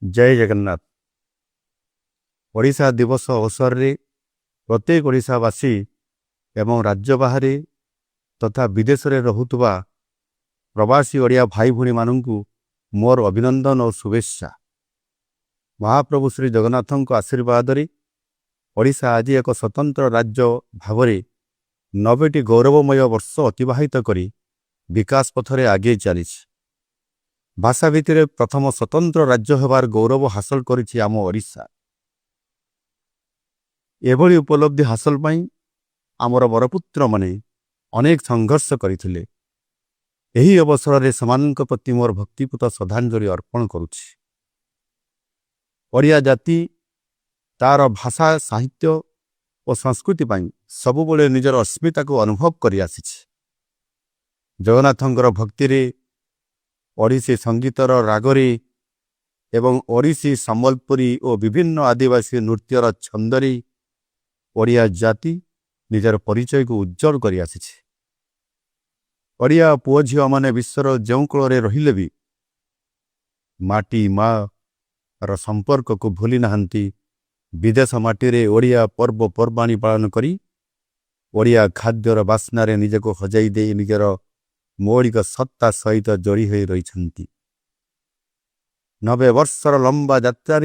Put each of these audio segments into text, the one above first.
जय जगन्नाथ। ओडिशा दिवस अवसर रे प्रत्येक ओडिशावासी एवं राज्य बाहर तथा विदेश रे रहुतबा प्रवासी ओडिया भाई भूणी मानू मोर अभिनंदन और शुभेच्छा। महाप्रभु श्री जगन्नाथों आशीर्वाद रे ओडिशा आज एक स्वतंत्र राज्य भाव 90टी गौरवमय वर्ष अतिवाहित करी विकास पथरे आगे चली। भाषा भित्तिरे प्रथम स्वतंत्र राज्य होबार गौरव हासिल करिछि आम ओडिशा। एभली उपलब्धि हासिल पई आमर बरपुत्र माने अनेक संघर्ष करथिले। एही अवसर रे समानक प्रति मोर भक्तिपूत श्रद्धांजलि अर्पण करुछि। ओडिया जाति तार भाषा साहित्य और संस्कृति पई सबुबले निजर अस्मिता को अनुभव करि आसिछि। जगन्नाथंकर भक्ति रे ओडिसी संगीतर रागरे एवं ओडिसी संबलपुरी और विभिन्न आदिवासी नृत्यर छंदरे ओडिया जाति निजर परिचय को उज्जवल करि आसिछि। ओडिया पुओ झियो माने विश्वर जो कूଳରେ रहिले भी माटी माँ र संपर्क को भूली नहांती। विदेश माटी रे ओडिया पर्व पर्वाणी पालन करी ओडिया खाद्यर बास्नारे निजको हजाई दे निजर मौलिक सत्ता सहित जोड़ी हो रही। 90 वर्षर लंबा यात्रा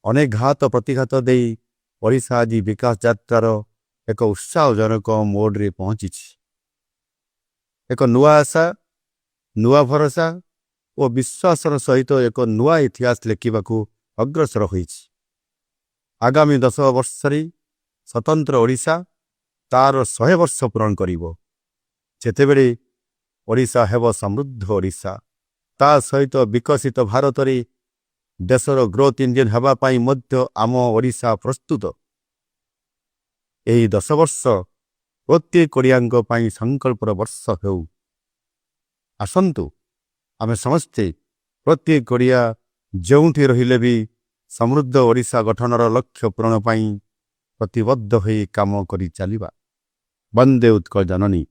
अनेक घात प्रतिघात दे ओडिशा आज विकास यात्रार एक उत्साहजनक मोड्रे पहुंची। एक नुआ आशा नुआ भरोसा और विश्वासर सहित एक नुआ इतिहास लिखा अग्रसर होइछि। आगामी 10 वर्ष स्वतंत्र ओडिशा तार 100 वर्ष पूरण करिवो। जेतेबेले ओडिशा हेब समृद्ध ओडिशा ता सहित विकसित भारत रे देशर ग्रोथ इंजिन हेबा पाई मध्य आम ओडिशा प्रस्तुत। एही 10 वर्ष प्रत्येक ओडियांक पाई संकल्पर वर्ष हेउ। आसंतु आमे समस्ते प्रत्येक ओडिया जोंठी रहिले भी समृद्ध ओडिशा गठनर लक्ष्य पूरण पाई प्रतिबद्ध होई काम करि चलिबा। वंदे उत्कल जननी।